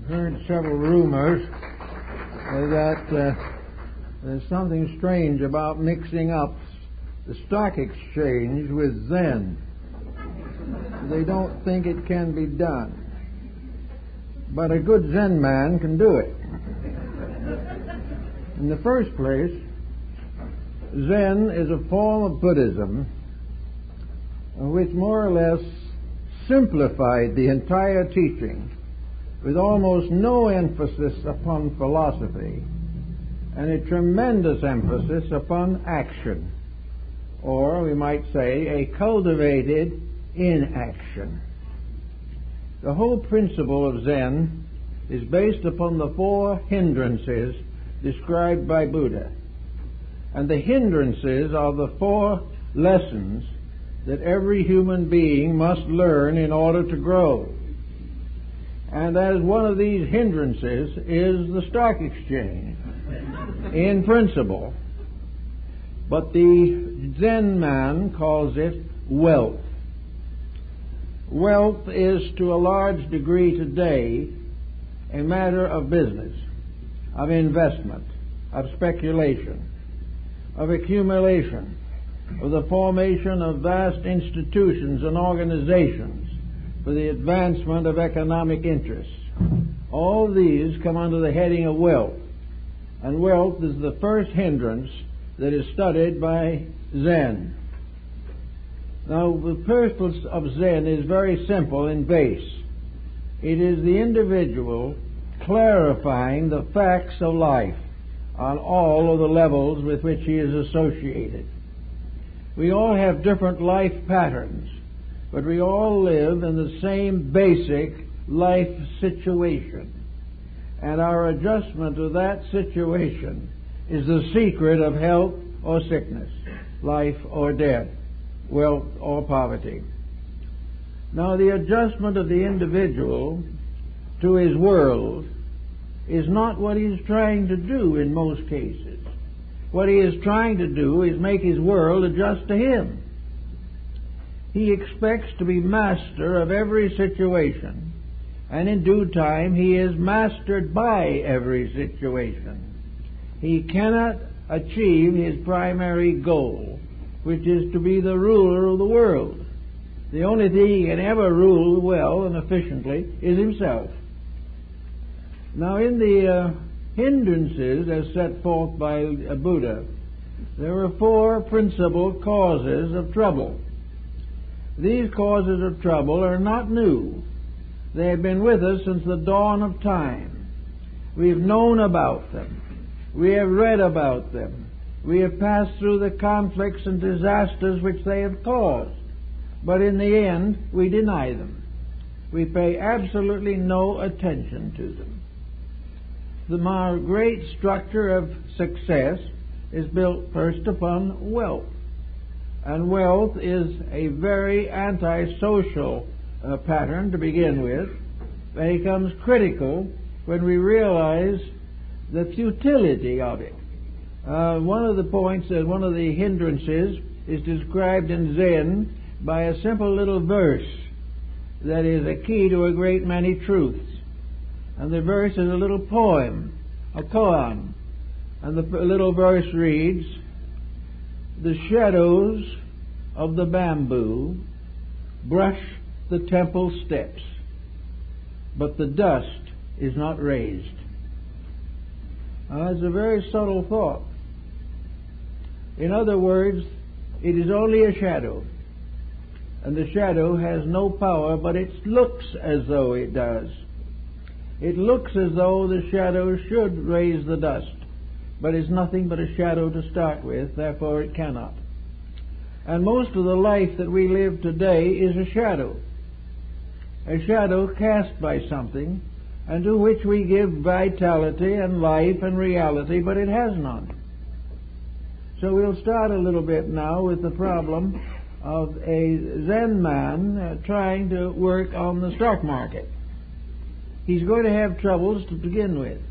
heard several rumors that there's something strange about mixing up the stock exchange with Zen. They don't think it can be done. But a good Zen man can do it. In the first place, Zen is a form of Buddhism which more or less simplified the entire teaching with almost no emphasis upon philosophy and a tremendous emphasis upon action, or we might say a cultivated inaction. The whole principle of Zen is based upon the 4 hindrances described by Buddha. And the hindrances are the 4 lessons that every human being must learn in order to grow. And as one of these hindrances is the stock exchange, in principle. But the Zen man calls it wealth. Wealth is to a large degree today a matter of business, of investment, of speculation, of accumulation, of the formation of vast institutions and organizations for the advancement of economic interests. All these come under the heading of wealth, and wealth is the first hindrance that is studied by Zen. Now, the purpose of Zen is very simple and base. It is the individual clarifying the facts of life on all of the levels with which he is associated. We all have different life patterns, but we all live in the same basic life situation. And our adjustment to that situation is the secret of health or sickness, life or death, wealth or poverty. Now, the adjustment of the individual to his world is not what he is trying to do in most cases. What he is trying to do is make his world adjust to him. He expects to be master of every situation, and in due time he is mastered by every situation. He cannot achieve his primary goal, which is to be the ruler of the world. The only thing he can ever rule well and efficiently is himself. Now, in the hindrances as set forth by Buddha, there are 4 principal causes of trouble. These causes of trouble are not new. They have been with us since the dawn of time. We have known about them. We have read about them. We have passed through the conflicts and disasters which they have caused. But in the end, we deny them. We pay absolutely no attention to them. Our great structure of success is built first upon wealth. And wealth is a very antisocial pattern to begin with. It becomes critical when we realize the futility of it. One of the points, one of the hindrances, is described in Zen by a simple little verse that is a key to a great many truths. And the verse is a little poem, a koan. And the little verse reads, "The shadows of the bamboo brush the temple steps, but the dust is not raised." It's a very subtle thought. In other words, it is only a shadow. And the shadow has no power, but it looks as though it does. It looks as though the shadow should raise the dust, but it's nothing but a shadow to start with, therefore it cannot. And most of the life that we live today is a shadow cast by something, and to which we give vitality and life and reality, but it has none. So we'll start a little bit now with the problem of a Zen man trying to work on the stock market. He's going to have troubles to begin with.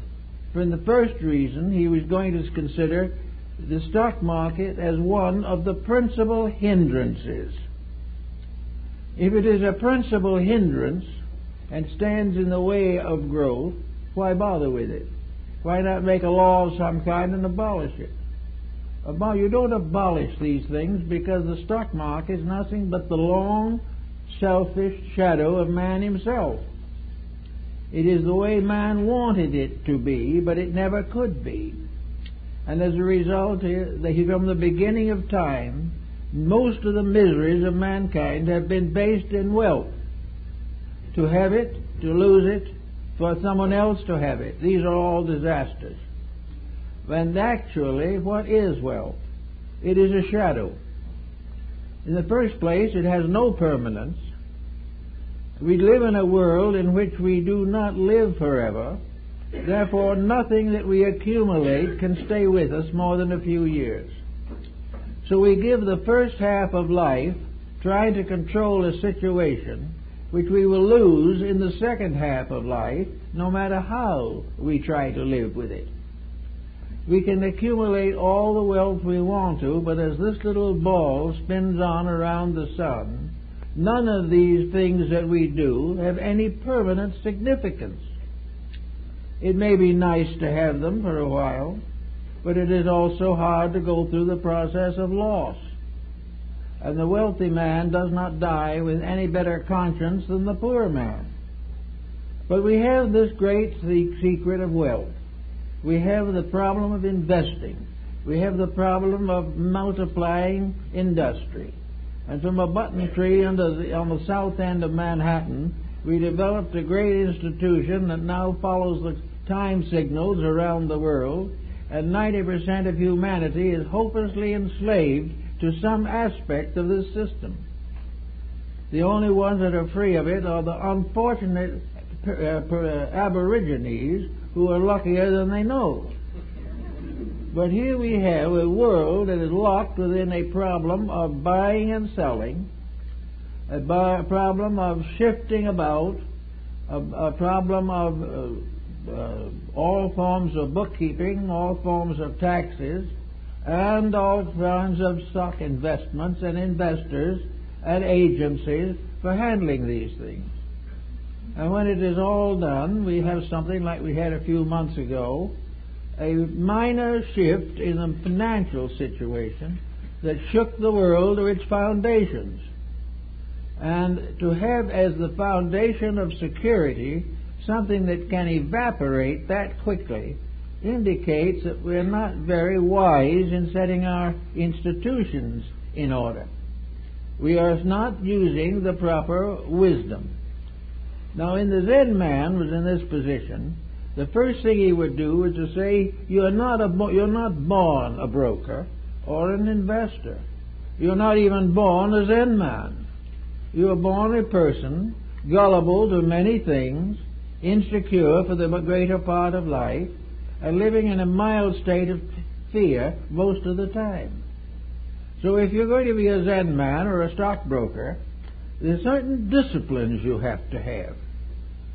For in the first reason, he was going to consider the stock market as one of the principal hindrances. If it is a principal hindrance, and stands in the way of growth, why bother with it? Why not make a law of some kind and abolish it? You don't abolish these things, because the stock market is nothing but the long, selfish shadow of man himself. It is the way man wanted it to be, but it never could be. And as a result, from the beginning of time, most of the miseries of mankind have been based in wealth. To have it, to lose it, for someone else to have it. These are all disasters. And actually, what is wealth? It is a shadow. In the first place, it has no permanence. We live in a world in which we do not live forever. Therefore, nothing that we accumulate can stay with us more than a few years. So we give the first half of life trying to control a situation which we will lose in the second half of life, no matter how we try to live with it. We can accumulate all the wealth we want to, but as this little ball spins on around the sun, none of these things that we do have any permanent significance. It may be nice to have them for a while, but it is also hard to go through the process of loss. And the wealthy man does not die with any better conscience than the poor man. But we have this great secret of wealth. We have the problem of investing. We have the problem of multiplying industry. And from a button tree on the south end of Manhattan, we developed a great institution that now follows the time signals around the world, and 90% of humanity is hopelessly enslaved to some aspect of this system. The only ones that are free of it are the unfortunate aborigines who are luckier than they know. But here we have a world that is locked within a problem of buying and selling, a problem of shifting about, a problem of all forms of bookkeeping, all forms of taxes, and all kinds of stock investments and investors and agencies for handling these things. And when it is all done, we have something like we had a few months ago, a minor shift in the financial situation that shook the world to its foundations. And to have as the foundation of security something that can evaporate that quickly indicates that we're not very wise in setting our institutions in order. We are not using the proper wisdom. Now, in the Zen man was in this position, the first thing he would do is to say, you're not born a broker or an investor. You're not even born a Zen man. You are born a person gullible to many things, insecure for the greater part of life, and living in a mild state of fear most of the time. So if you're going to be a Zen man or a stockbroker, there's certain disciplines you have to have.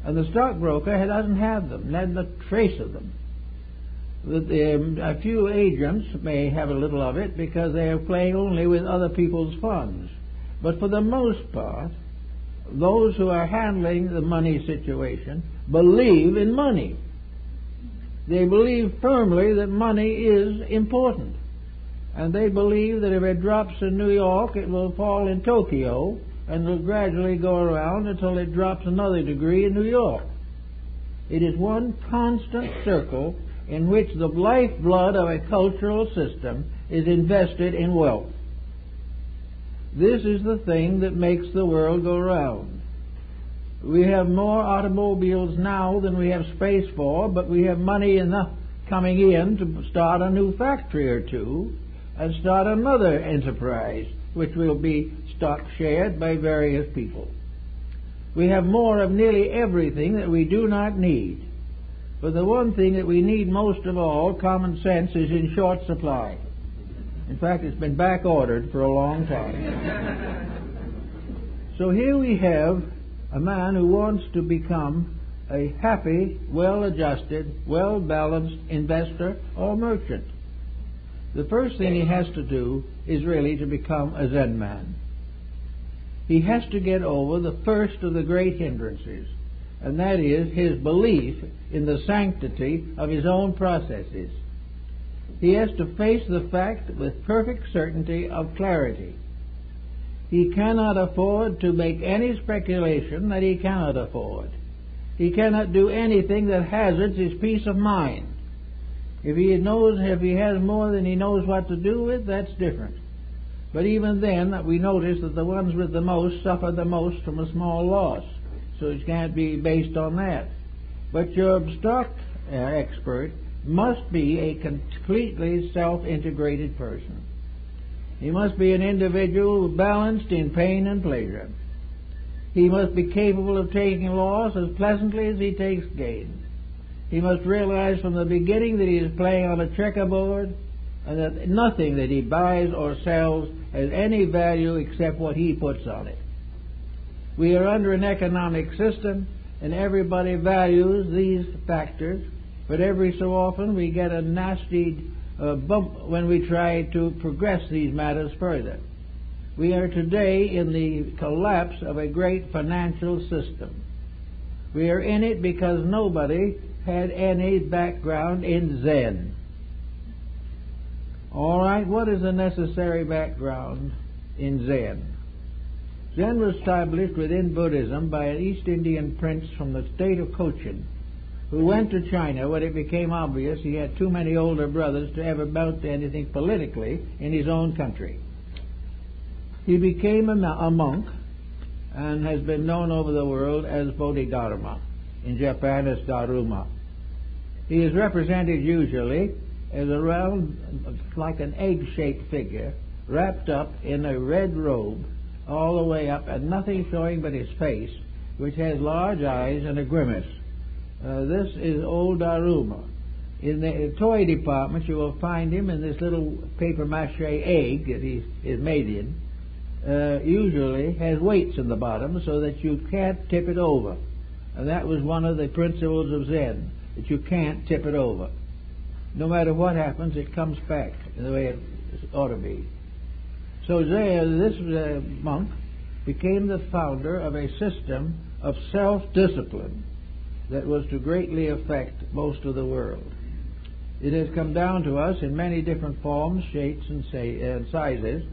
And the stockbroker doesn't have them, not a trace of them. A few agents may have a little of it because they are playing only with other people's funds. But for the most part, those who are handling the money situation believe in money. They believe firmly that money is important. And they believe that if it drops in New York, it will fall in Tokyo, and will gradually go around until it drops another degree in New York. It is one constant circle in which the lifeblood of a cultural system is invested in wealth. This is the thing that makes the world go round. We have more automobiles now than we have space for, but we have money enough coming in to start a new factory or two and start another enterprise, which will be stock shared by various people. We have more of nearly everything that we do not need. But the one thing that we need most of all, common sense, is in short supply. In fact, it's been back ordered for a long time. So here we have a man who wants to become a happy, well-adjusted, well-balanced investor or merchant. The first thing he has to do is really to become a Zen man. He has to get over the first of the great hindrances. and that is his belief in the sanctity of his own processes. He has to face the fact with perfect certainty of clarity. He cannot afford to make any speculation that he cannot afford. He cannot do anything that hazards his peace of mind. If he has more than he knows what to do with, that's different. But even then, we notice that the ones with the most suffer the most from a small loss. So it can't be based on that. But your stock expert must be a completely self-integrated person. He must be an individual balanced in pain and pleasure. He must be capable of taking loss as pleasantly as he takes gain. He must realize from the beginning that he is playing on a checkerboard, and that nothing that he buys or sells has any value except what he puts on it. We are under an economic system, and everybody values these factors, but every so often we get a nasty bump when we try to progress these matters further. We are today in the collapse of a great financial system. We are in it because nobody had any background in Zen. All right, what is the necessary background in Zen? Zen was established within Buddhism by an East Indian prince from the state of Cochin, who went to China when it became obvious he had too many older brothers to ever amount to anything politically in his own country. He became a monk and has been known over the world as Bodhidharma. In Japan, it's Aruma. He is represented usually as a round, like an egg-shaped figure, wrapped up in a red robe all the way up, and nothing showing but his face, which has large eyes and a grimace. This is old Aruma. In the toy department, you will find him in this little paper mache egg that he is made in. Usually has weights in the bottom so that you can't tip it over. And that was one of the principles of Zen, that you can't tip it over. No matter what happens, it comes back the way it ought to be. So this monk became the founder of a system of self-discipline that was to greatly affect most of the world. It has come down to us in many different forms, shapes, and sizes,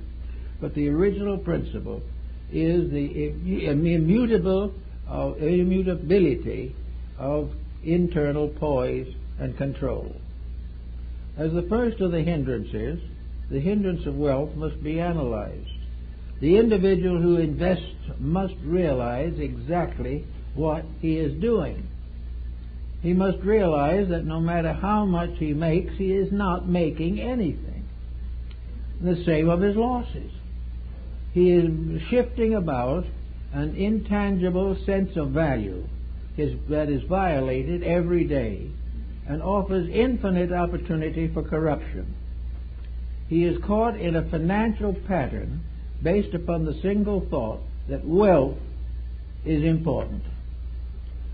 but the original principle is the immutability of internal poise and control. As the first of the hindrances, the hindrance of wealth must be analyzed. The individual who invests must realize exactly what he is doing. He must realize that no matter how much he makes, he is not making anything. The same of his losses. He is shifting about an intangible sense of value that is violated every day and offers infinite opportunity for corruption. He is caught in a financial pattern based upon the single thought that wealth is important.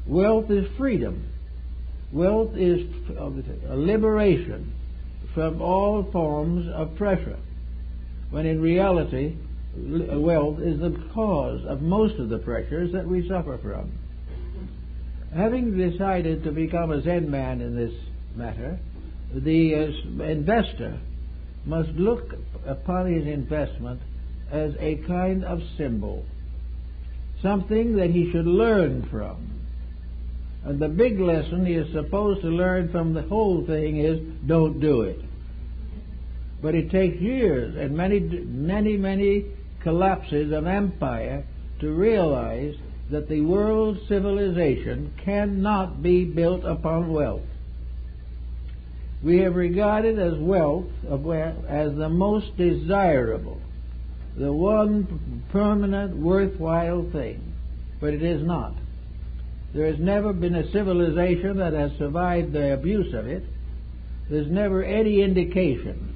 Wealth is freedom. Wealth is a liberation from all forms of pressure, when in reality, wealth is the cause of most of the pressures that we suffer from. Having decided to become a Zen man in this matter, the investor must look upon his investment as a kind of symbol, something that he should learn from. And the big lesson he is supposed to learn from the whole thing is, don't do it. But it takes years and many collapses of empire to realize that the world's civilization cannot be built upon wealth. We have regarded as wealth as the most desirable, the one permanent, worthwhile thing, but it is not. There has never been a civilization that has survived the abuse of it. There's never any indication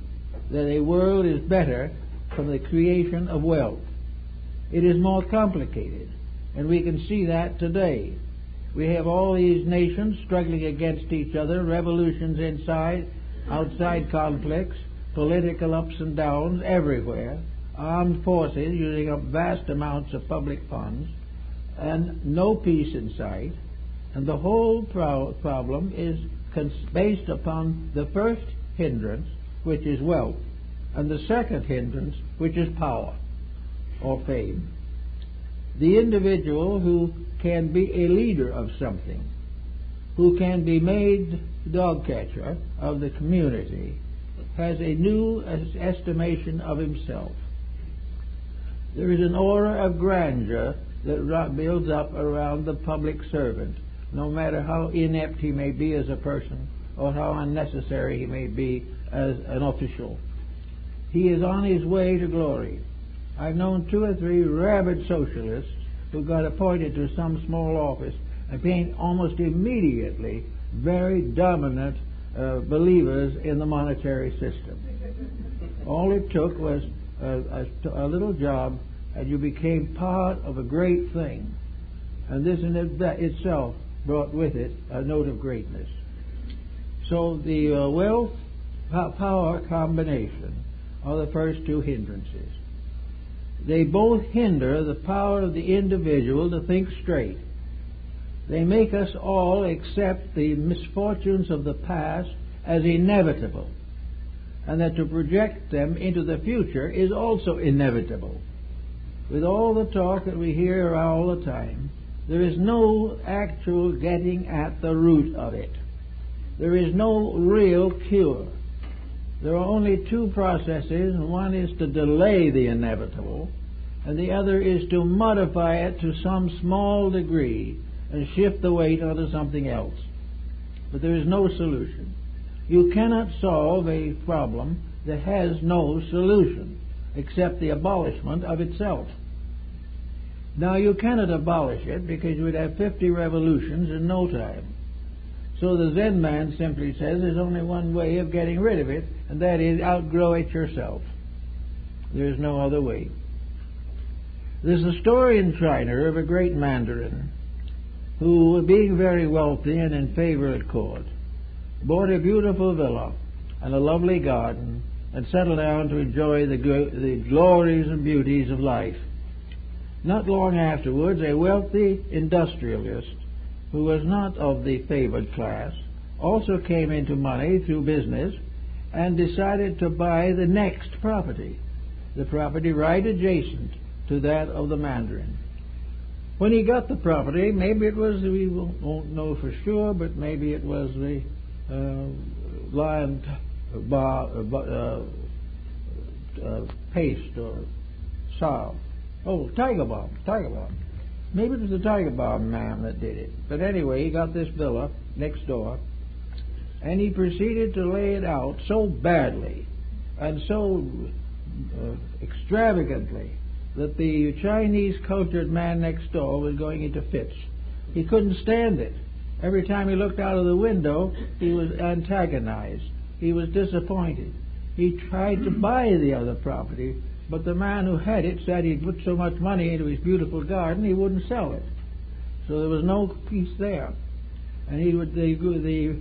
that a world is better from the creation of wealth. It is more complicated, and we can see that today. We have all these nations struggling against each other, revolutions inside, outside conflicts, political ups and downs everywhere, armed forces using up vast amounts of public funds, and no peace in sight. And the whole problem is based upon the first hindrance, which is wealth, and the second hindrance, which is power or fame. The individual who can be a leader of something, who can be made dog catcher of the community, has a new estimation of himself. There is an aura of grandeur that builds up around the public servant, no matter how inept he may be as a person or how unnecessary he may be as an official. He is on his way to glory. I've known 2 or 3 rabid socialists who got appointed to some small office and became almost immediately very dominant believers in the monetary system. All it took was a little job, and you became part of a great thing. And this in itself brought with it a note of greatness. So the wealth-power combination are the first 2 hindrances. They both hinder the power of the individual to think straight. They make us all accept the misfortunes of the past as inevitable, and that to project them into the future is also inevitable. With all the talk that we hear all the time, there is no actual getting at the root of it. There is no real cure. There are only 2 processes, and one is to delay the inevitable, and the other is to modify it to some small degree and shift the weight onto something else. But there is no solution. You cannot solve a problem that has no solution except the abolishment of itself. Now, you cannot abolish it because you would have 50 revolutions in no time. So the Zen man simply says there's only one way of getting rid of it, and that is outgrow it yourself. There's no other way. There's a story in China of a great mandarin who, being very wealthy and in favor at court, bought a beautiful villa and a lovely garden and settled down to enjoy the glories and beauties of life. Not long afterwards, a wealthy industrialist who was not of the favored class also came into money through business and decided to buy the next property, the property right adjacent to that of the mandarin. When he got the property, maybe it was, we won't know for sure, but maybe it was the lion paste or salve. Oh, tiger balm. Maybe it was the tiger balm man that did it. But anyway, he got this villa next door, and he proceeded to lay it out so badly and so extravagantly that the Chinese cultured man next door was going into fits. He couldn't stand it. Every time he looked out of the window, he was antagonized. He was disappointed. He tried to buy the other property, but the man who had it said he'd put so much money into his beautiful garden he wouldn't sell it. So there was no peace there. And the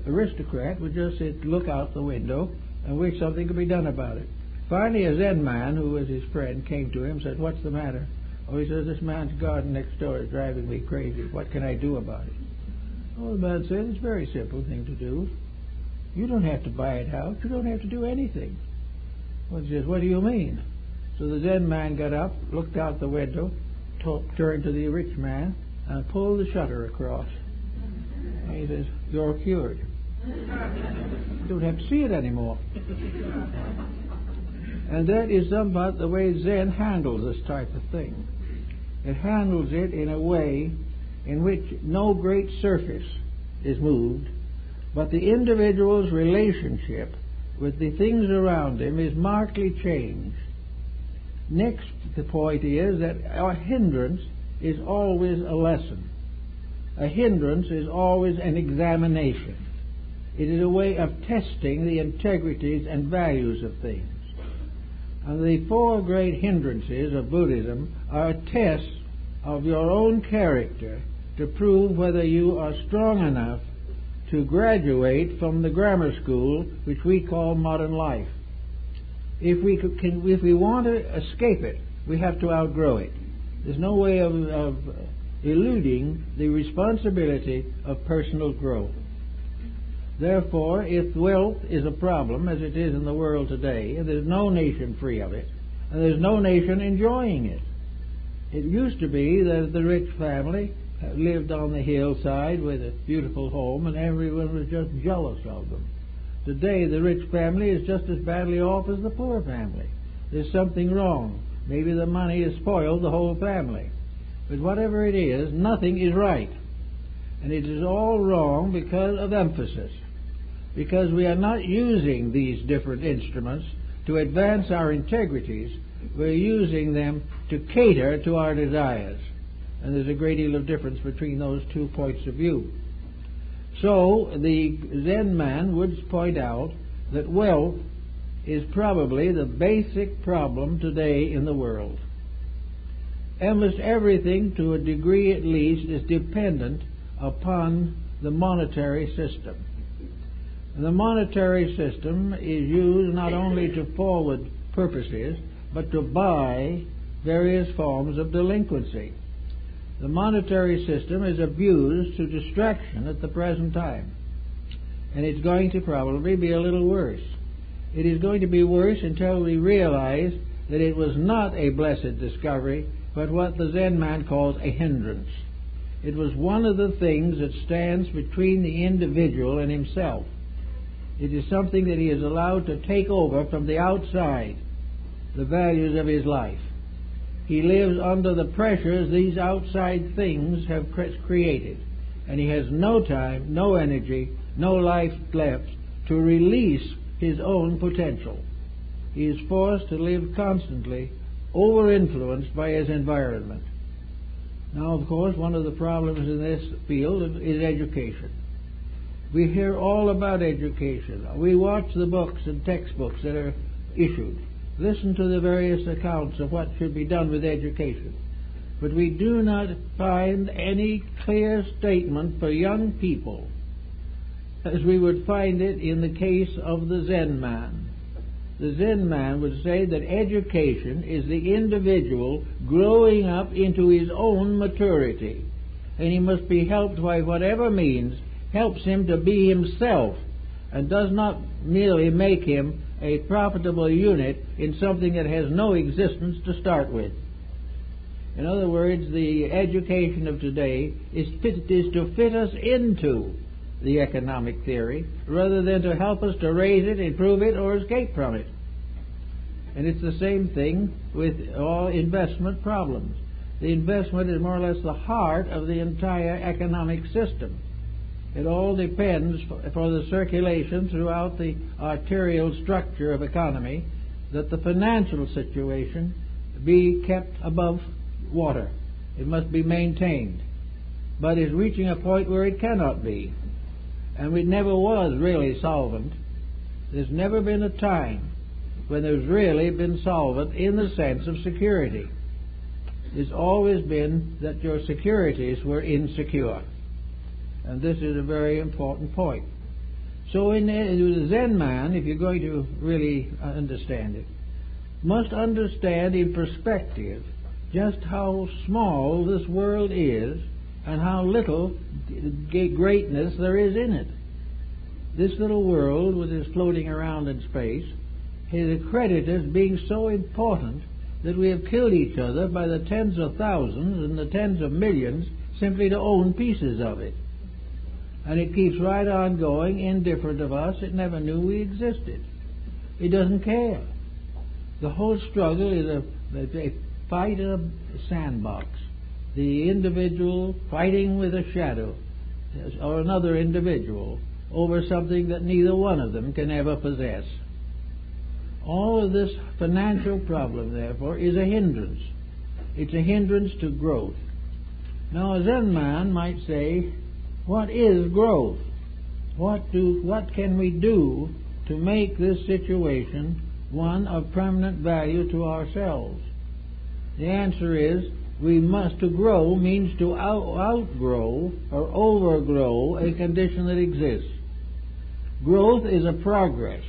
aristocrat would just look out the window and wish something could be done about it. Finally, a Zen man, who was his friend, came to him and said, "What's the matter?" Oh, he says, "This man's garden next door is driving me crazy. What can I do about it?" Oh, the man said, "It's a very simple thing to do. You don't have to buy it out. You don't have to do anything." Well, he says, "What do you mean?" So the Zen man got up, looked out the window, turned to the rich man, and pulled the shutter across. And he says, "You're cured. You don't have to see it anymore." And that is somewhat the way Zen handles this type of thing. It handles it in a way in which no great surface is moved, but the individual's relationship with the things around him is markedly changed. Next, the point is that our hindrance is always a lesson. A hindrance is always an examination. It is a way of testing the integrities and values of things. And the 4 great hindrances of Buddhism are tests of your own character to prove whether you are strong enough to graduate from the grammar school which we call modern life. If we want to escape it, we have to outgrow it. There's no way of eluding the responsibility of personal growth. Therefore, if wealth is a problem, as it is in the world today, and there's no nation free of it, and there's no nation enjoying it. It used to be that the rich family lived on the hillside with a beautiful home, and everyone was just jealous of them. Today, the rich family is just as badly off as the poor family. There's something wrong. Maybe the money has spoiled the whole family. But whatever it is, nothing is right. And it is all wrong because of emphasis. Because we are not using these different instruments to advance our integrities, we're using them to cater to our desires. And there's a great deal of difference between those 2 points of view. So, the Zen man would point out that wealth is probably the basic problem today in the world. Almost everything, to a degree at least, is dependent upon the monetary system. The monetary system is used not only to forward purposes, but to buy various forms of delinquency. The monetary system is abused to distraction at the present time. And it's going to probably be a little worse. It is going to be worse until we realize that it was not a blessed discovery, but what the Zen man calls a hindrance. It was one of the things that stands between the individual and himself. It is something that he is allowed to take over from the outside, the values of his life. He lives under the pressures these outside things have created, and he has no time, no energy, no life left to release his own potential. He is forced to live constantly over-influenced by his environment. Now, of course, one of the problems in this field is education. We hear all about education. We watch the books and textbooks that are issued. Listen to the various accounts of what should be done with education. But we do not find any clear statement for young people as we would find it in the case of the Zen man. The Zen man would say that education is the individual growing up into his own maturity, and he must be helped by whatever means helps him to be himself and does not merely make him a profitable unit in something that has no existence to start with. In other words, the education of today is to fit us into the economic theory rather than to help us to raise it, improve it, or escape from it. And it's the same thing with all investment problems. The investment is more or less the heart of the entire economic system. It all depends for the circulation throughout the arterial structure of economy that the financial situation be kept above water. It must be maintained. But it's reaching a point where it cannot be. And it never was really solvent. There's never been a time when there's really been solvent in the sense of security. It's always been that your securities were insecure. And this is a very important point. So in the Zen man, if you're going to really understand it, must understand in perspective just how small this world is and how little greatness there is in it. This little world, with its floating around in space, is accredited as being so important that we have killed each other by the tens of thousands and the tens of millions simply to own pieces of it. And it keeps right on going, indifferent of us. It never knew we existed. It doesn't care. The whole struggle is a fight in a sandbox. The individual fighting with a shadow or another individual over something that neither one of them can ever possess. All of this financial problem, therefore, is a hindrance. It's a hindrance to growth. Now, a Zen man might say, what is growth? What can we do to make this situation one of permanent value to ourselves? The answer is, to grow means to outgrow or overgrow a condition that exists. Growth is a progress.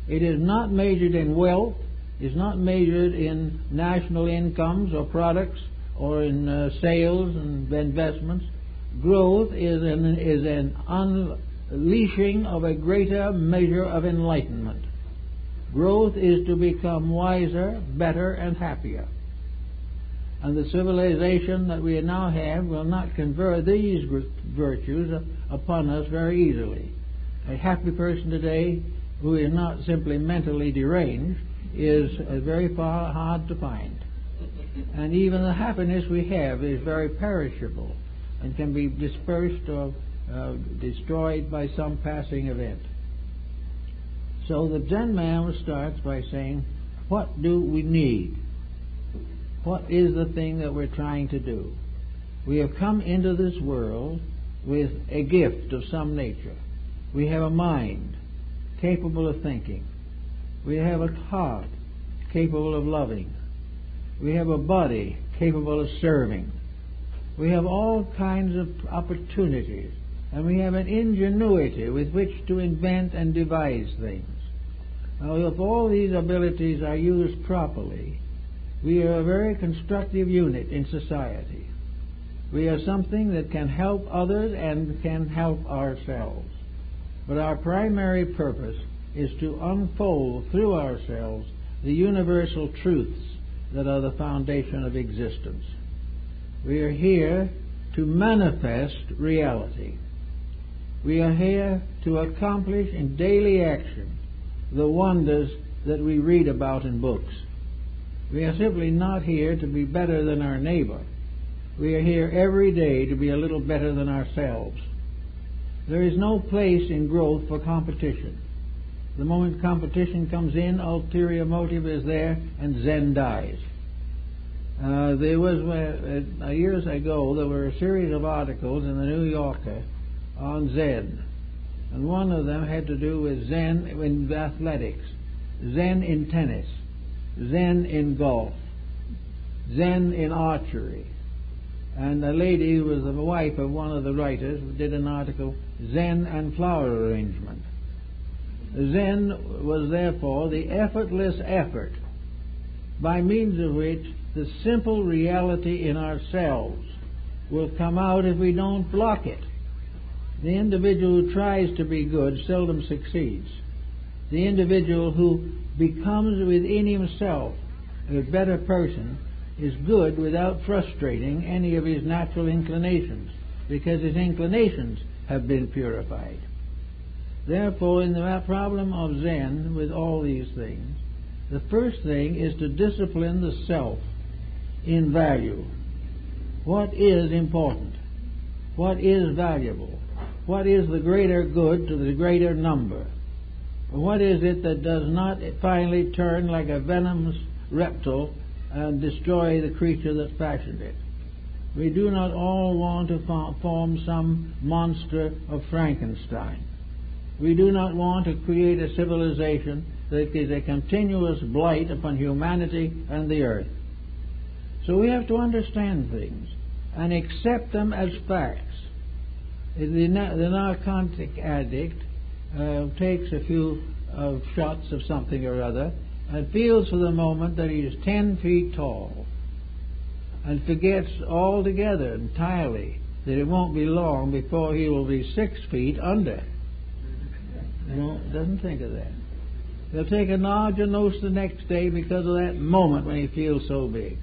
It is not measured in wealth, is not measured in national incomes or products or in sales and investments. Growth is an unleashing of a greater measure of enlightenment. Growth is to become wiser, better, and happier. And the civilization that we now have will not confer these virtues upon us very easily. A happy person today who is not simply mentally deranged is very hard to find. And even the happiness we have is very perishable and can be dispersed or destroyed by some passing event. So the Zen man starts by saying, what do we need? What is the thing that we're trying to do? We have come into this world with a gift of some nature. We have a mind capable of thinking. We have a heart capable of loving. We have a body capable of serving. We have all kinds of opportunities, and we have an ingenuity with which to invent and devise things. Now, if all these abilities are used properly, we are a very constructive unit in society. We are something that can help others and can help ourselves. But our primary purpose is to unfold through ourselves the universal truths that are the foundation of existence. We are here to manifest reality. We are here to accomplish in daily action the wonders that we read about in books. We are simply not here to be better than our neighbor. We are here every day to be a little better than ourselves. There is no place in growth for competition. The moment competition comes in, ulterior motive is there, and Zen dies. There was, years ago, there were a series of articles in the New Yorker on Zen. And one of them had to do with Zen in athletics, Zen in tennis, Zen in golf, Zen in archery. And a lady who was the wife of one of the writers did an article, Zen and flower arrangement. Zen was therefore the effortless effort by means of which the simple reality in ourselves will come out if we don't block it. The individual who tries to be good seldom succeeds. The individual who becomes within himself a better person is good without frustrating any of his natural inclinations, because his inclinations have been purified. Therefore, in the problem of Zen with all these things, the first thing is to discipline the self in value. What is important? What is valuable? What is the greater good to the greater number? What is it that does not finally turn like a venomous reptile and destroy the creature that fashioned it? We do not all want to form some monster of Frankenstein. We do not want to create a civilization that is a continuous blight upon humanity and the earth. So we have to understand things and accept them as facts. The narcotic addict takes a few shots of something or other and feels for the moment that he is 10 feet tall and forgets altogether, entirely, that it won't be long before he will be 6 feet under. Doesn't think of that. He'll take a larger dose the next day because of that moment when he feels so big.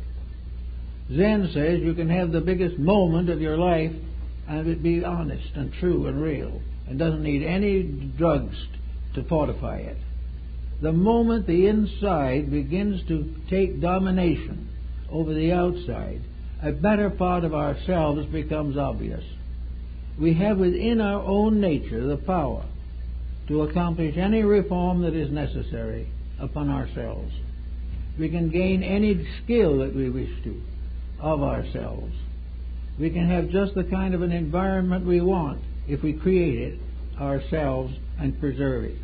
Zen says you can have the biggest moment of your life and it be honest and true and real, and doesn't need any drugs to fortify it. The moment the inside begins to take domination over the outside, a better part of ourselves becomes obvious. We have within our own nature the power to accomplish any reform that is necessary upon ourselves. We can gain any skill that we wish to of ourselves. We can have just the kind of an environment we want if we create it ourselves and preserve it.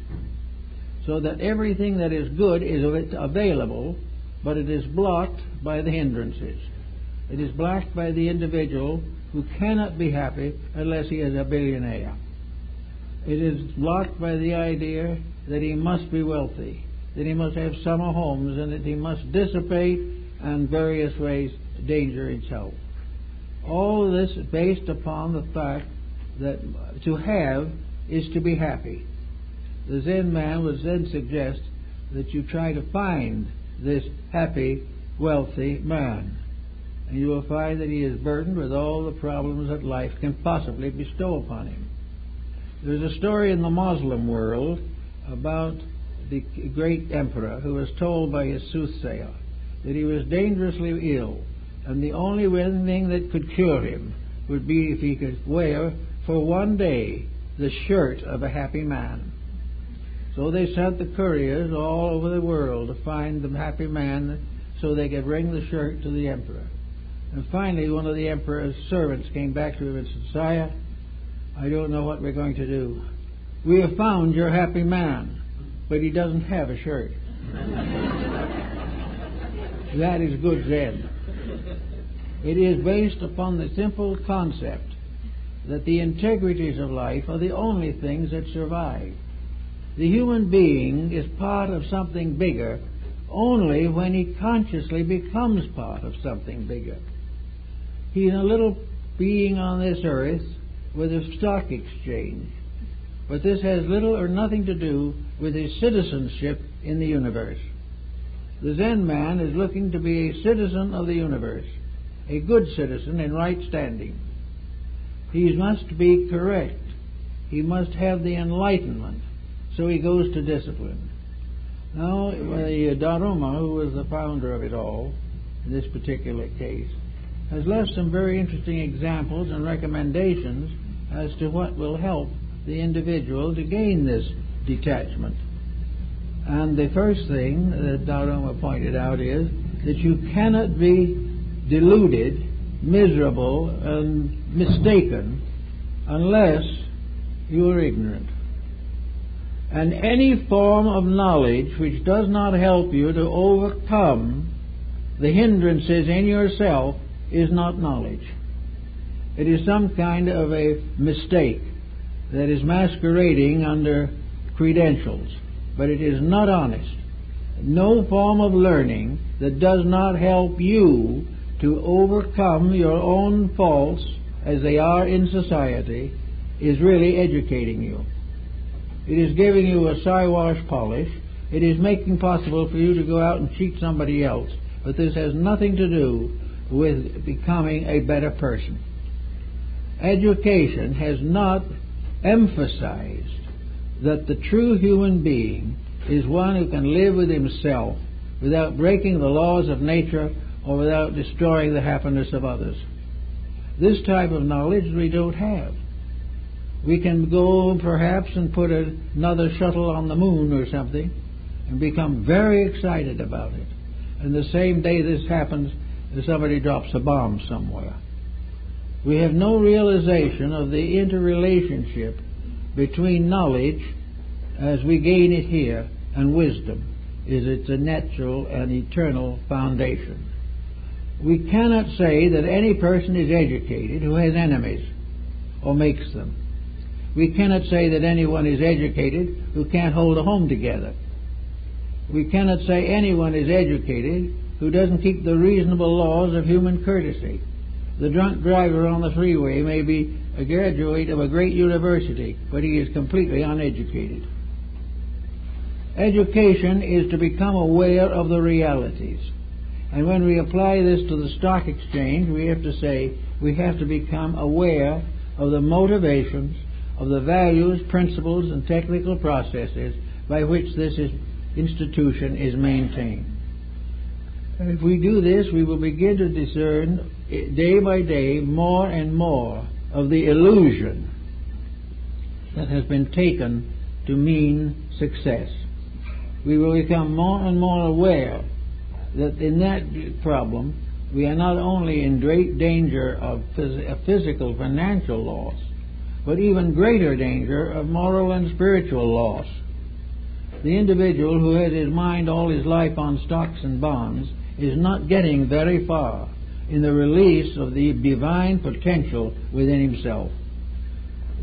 So that everything that is good is available, but it is blocked by the hindrances. It is blocked by the individual who cannot be happy unless he is a billionaire. It is blocked by the idea that he must be wealthy, that he must have summer homes, and that he must dissipate in various ways danger itself. All of this is based upon the fact that to have is to be happy. The Zen man would then suggest that you try to find this happy, wealthy man. And you will find that he is burdened with all the problems that life can possibly bestow upon him. There's a story in the Muslim world about the great emperor who was told by his soothsayer that he was dangerously ill, and the only thing that could cure him would be if he could wear for one day the shirt of a happy man. So they sent the couriers all over the world to find the happy man so they could bring the shirt to the emperor. And finally one of the emperor's servants came back to him and said, "Sire, I don't know what we're going to do. We have found your happy man, but he doesn't have a shirt." That is good Zen. It is based upon the simple concept that the integrities of life are the only things that survive. The human being is part of something bigger only when he consciously becomes part of something bigger. He's a little being on this earth with a stock exchange, but this has little or nothing to do with his citizenship in the universe. The Zen man is looking to be a citizen of the universe, a good citizen in right standing. He must be correct. He must have the enlightenment. So he goes to discipline. Now, the Aruma, who was the founder of it all, in this particular case, has left some very interesting examples and recommendations as to what will help the individual to gain this detachment. And the first thing that Aruma pointed out is that you cannot be deluded, miserable, and mistaken unless you are ignorant. And any form of knowledge which does not help you to overcome the hindrances in yourself is not knowledge. It is some kind of a mistake that is masquerading under credentials, but it is not honest. No form of learning that does not help you to overcome your own faults as they are in society is really educating you. It is giving you a Siwash polish. It is making possible for you to go out and cheat somebody else. But this has nothing to do with becoming a better person. Education has not emphasized that the true human being is one who can live with himself without breaking the laws of nature or without destroying the happiness of others. This type of knowledge we don't have. We can go perhaps and put another shuttle on the moon or something and become very excited about it. And the same day this happens, somebody drops a bomb somewhere. We have no realization of the interrelationship between knowledge as we gain it here and wisdom. It's a natural and eternal foundation. We cannot say that any person is educated who has enemies or makes them. We cannot say that anyone is educated who can't hold a home together. We cannot say anyone is educated who doesn't keep the reasonable laws of human courtesy. The drunk driver on the freeway may be a graduate of a great university, but he is completely uneducated. Education is to become aware of the realities. And when we apply this to the stock exchange, we have to say we have to become aware of the motivations, of the values, principles, and technical processes by which this institution is maintained. And if we do this, we will begin to discern day by day more and more of the illusion that has been taken to mean success. We will become more and more aware that in that problem we are not only in great danger of physical, financial loss, but even greater danger of moral and spiritual loss. The individual who has his mind all his life on stocks and bonds is not getting very far in the release of the divine potential within himself.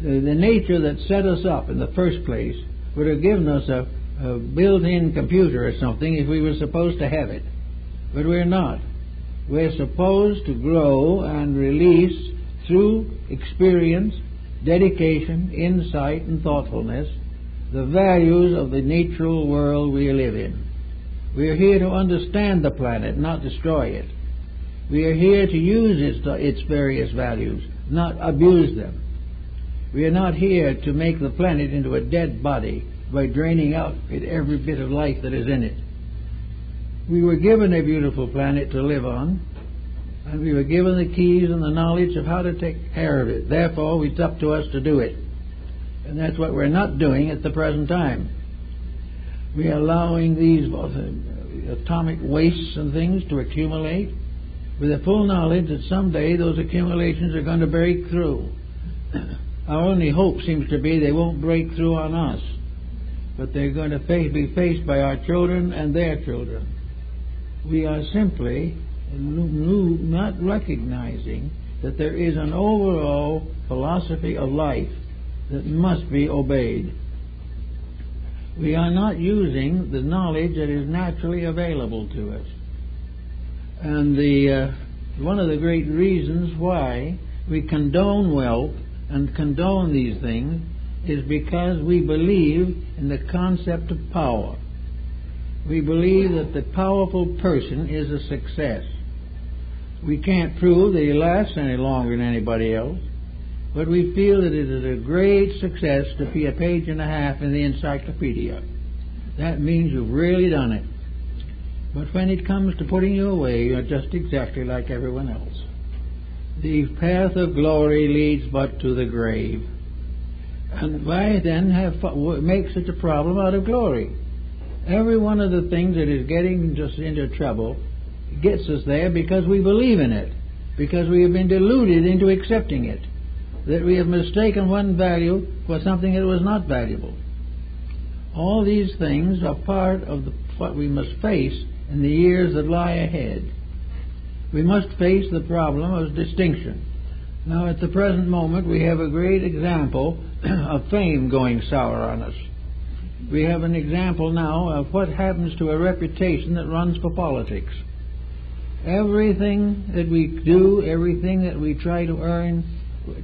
The nature that set us up in the first place would have given us a built-in computer or something if we were supposed to have it. But we're not. We're supposed to grow and release through experience, dedication, insight, and thoughtfulness the values of the natural world we live in. We are here to understand the planet, not destroy it. We are here to use its various values, not abuse them. We are not here to make the planet into a dead body by draining out every bit of life that is in it. We were given a beautiful planet to live on, and we were given the keys and the knowledge of how to take care of it. Therefore, it's up to us to do it. And that's what we're not doing at the present time. We are allowing these atomic wastes and things to accumulate with the full knowledge that someday those accumulations are going to break through. Our only hope seems to be they won't break through on us, but they're going to be faced by our children and their children. We are simply not recognizing that there is an overall philosophy of life that must be obeyed. We are not using the knowledge that is naturally available to us. And one of the great reasons why we condone wealth and condone these things is because we believe in the concept of power. We believe that the powerful person is a success. We can't prove that he lasts any longer than anybody else, but we feel that it is a great success to be a page and a half in the encyclopedia. That means you've really done it. But when it comes to putting you away, you're just exactly like everyone else. The path of glory leads but to the grave. And why then make such a problem out of glory? Every one of the things that is getting us into trouble gets us there because we believe in it, because we have been deluded into accepting it, that we have mistaken one value for something that was not valuable. All these things are part of what we must face in the years that lie ahead. We must face the problem of distinction. Now, at the present moment, we have a great example of fame going sour on us. We have an example now of what happens to a reputation that runs for politics. Everything that we do, everything that we try to earn,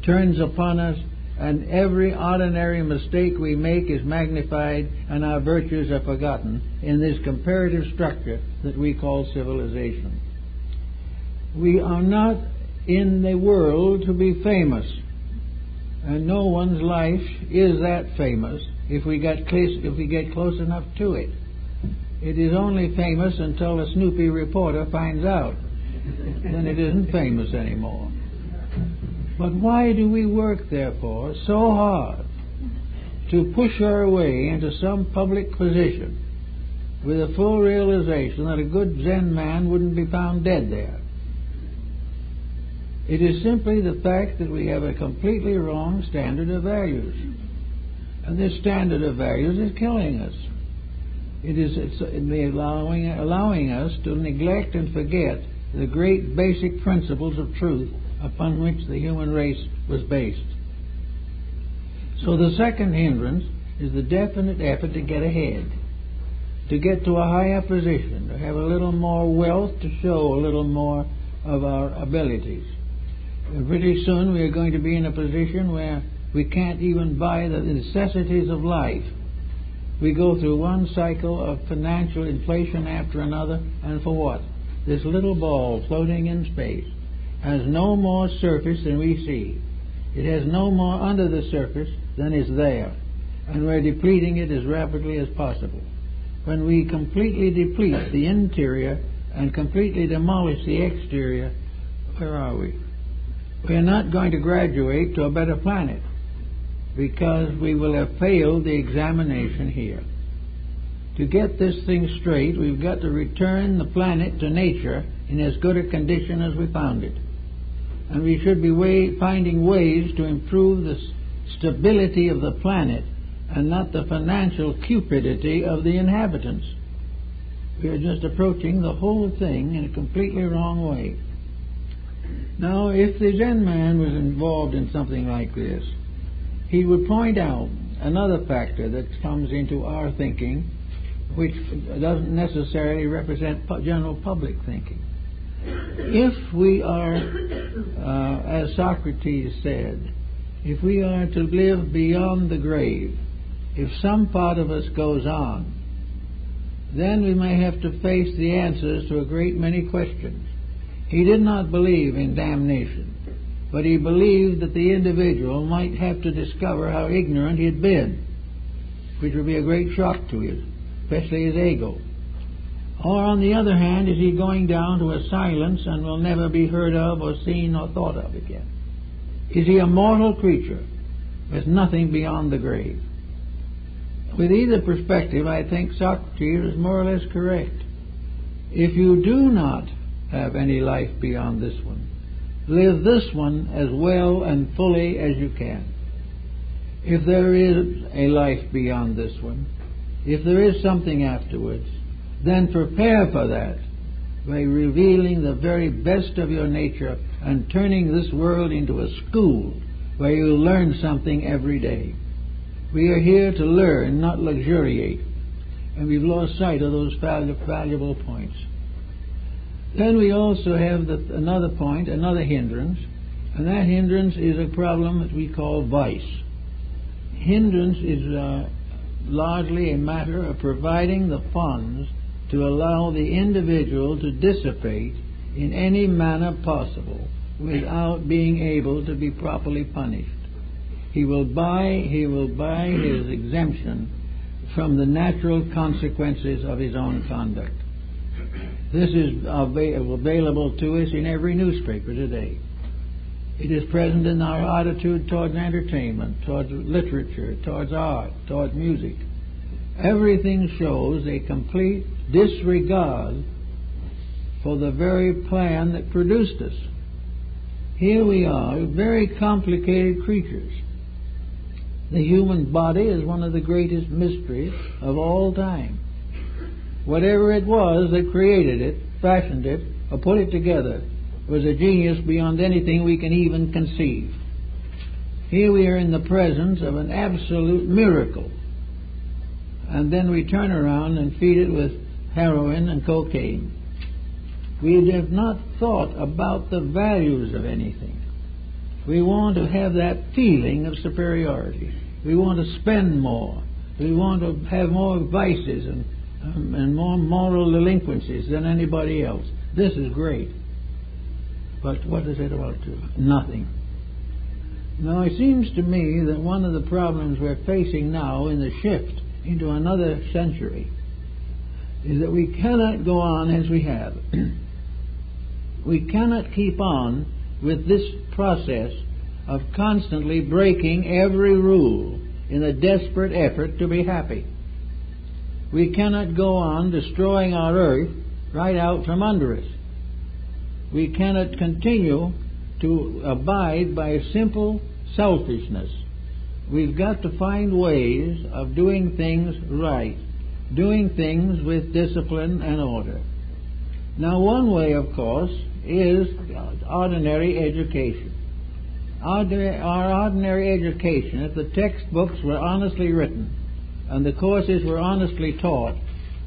turns upon us, and every ordinary mistake we make is magnified, and our virtues are forgotten in this comparative structure that we call civilization. We are not in the world to be famous, and no one's life is that famous if we get close enough to it. It is only famous until a snoopy reporter finds out. Then it isn't famous anymore. But why do we work, therefore, so hard to push our way into some public position with a full realization that a good Zen man wouldn't be found dead there? It is simply the fact that we have a completely wrong standard of values. And this standard of values is killing us. It's allowing us to neglect and forget the great basic principles of truth upon which the human race was based. So the second hindrance is the definite effort to get ahead, to get to a higher position, to have a little more wealth, to show a little more of our abilities. Pretty soon we are going to be in a position where we can't even buy the necessities of life. We go through one cycle of financial inflation after another, and for what? This little ball floating in space has no more surface than we see. It has no more under the surface than is there, and we're depleting it as rapidly as possible. When we completely deplete the interior and completely demolish the exterior, where are we? We're not going to graduate to a better planet, because we will have failed the examination here. To get this thing straight, we've got to return the planet to nature in as good a condition as we found it. And we should be finding ways to improve the stability of the planet and not the financial cupidity of the inhabitants. We are just approaching the whole thing in a completely wrong way. Now, if the Zen man was involved in something like this, he would point out another factor that comes into our thinking, which doesn't necessarily represent general public thinking. If we are, as Socrates said, if we are to live beyond the grave, if some part of us goes on, then we may have to face the answers to a great many questions. He did not believe in damnation, but he believed that the individual might have to discover how ignorant he had been, which would be a great shock to him, especially his ego. Or on the other hand, is he going down to a silence and will never be heard of or seen or thought of again? Is he a mortal creature with nothing beyond the grave? With either perspective, I think Socrates is more or less correct. If you do not have any life beyond this one, live this one as well and fully as you can. If there is a life beyond this one, if there is something afterwards, then prepare for that by revealing the very best of your nature and turning this world into a school where you learn something every day. We are here to learn, not luxuriate, and we've lost sight of those valuable points. Then we also have another point, another hindrance, and that hindrance is a problem that we call vice. Hindrance is largely a matter of providing the funds to allow the individual to dissipate in any manner possible without being able to be properly punished. He will buy his exemption from the natural consequences of his own conduct. This is available to us in every newspaper today. It is present in our attitude towards entertainment, towards literature, towards art, towards music. Everything shows a complete disregard for the very plan that produced us. Here we are, very complicated creatures. The human body is one of the greatest mysteries of all time. Whatever it was that created it, fashioned it, or put it together was a genius beyond anything we can even conceive. Here we are in the presence of an absolute miracle. And then we turn around and feed it with heroin and cocaine. We have not thought about the values of anything. We want to have that feeling of superiority. We want to spend more. We want to have more vices and more moral delinquencies than anybody else. This is great. But what does it amount to? Nothing. Now, it seems to me that one of the problems we're facing now in the shift into another century is that we cannot go on as we have. We cannot keep on with this process of constantly breaking every rule in a desperate effort to be happy. We cannot go on destroying our earth right out from under us. We cannot continue to abide by simple selfishness. We've got to find ways of doing things right, doing things with discipline and order. Now, one way, of course, is ordinary education. Our ordinary education, if the textbooks were honestly written and the courses were honestly taught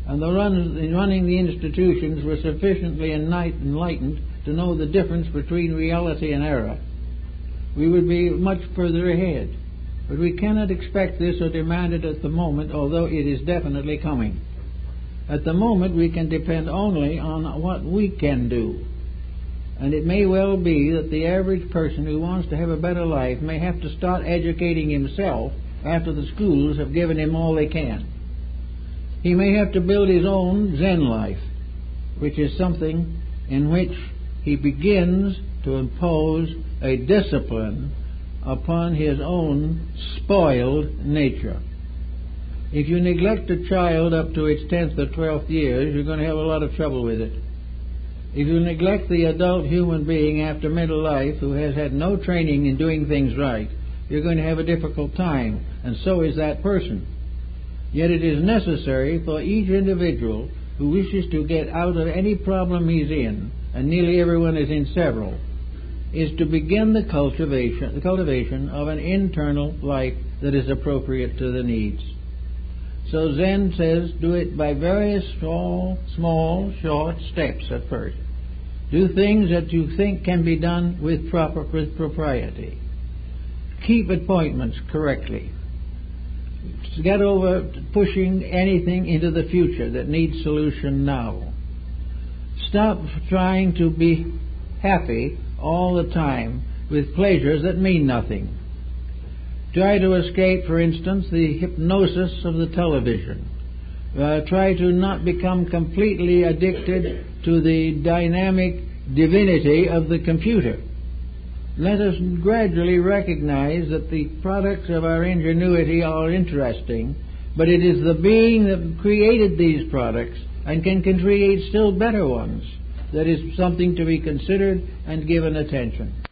and the running the institutions were sufficiently enlightened to know the difference between reality and error, we would be much further ahead. But we cannot expect this or demand it at the moment, although it is definitely coming. At the moment, we can depend only on what we can do. And it may well be that the average person who wants to have a better life may have to start educating himself after the schools have given him all they can. He may have to build his own Zen life, which is something in which he begins to impose a discipline upon his own spoiled nature. If you neglect a child up to its 10th or 12th years, you're going to have a lot of trouble with it. If you neglect the adult human being after middle life who has had no training in doing things right, you're going to have a difficult time, and so is that person. Yet it is necessary for each individual who wishes to get out of any problem he's in, and nearly everyone is in several, is to begin the cultivation of an internal life that is appropriate to the needs. So Zen says do it by various small, short steps at first. Do things that you think can be done with propriety. Keep appointments correctly. Get over pushing anything into the future that needs solution now. Stop trying to be happy all the time with pleasures that mean nothing. Try to escape, for instance, the hypnosis of the television. Try to not become completely addicted to the dynamic divinity of the computer. Let us gradually recognize that the products of our ingenuity are interesting, but it is the being that created these products and can create still better ones that is something to be considered and given attention.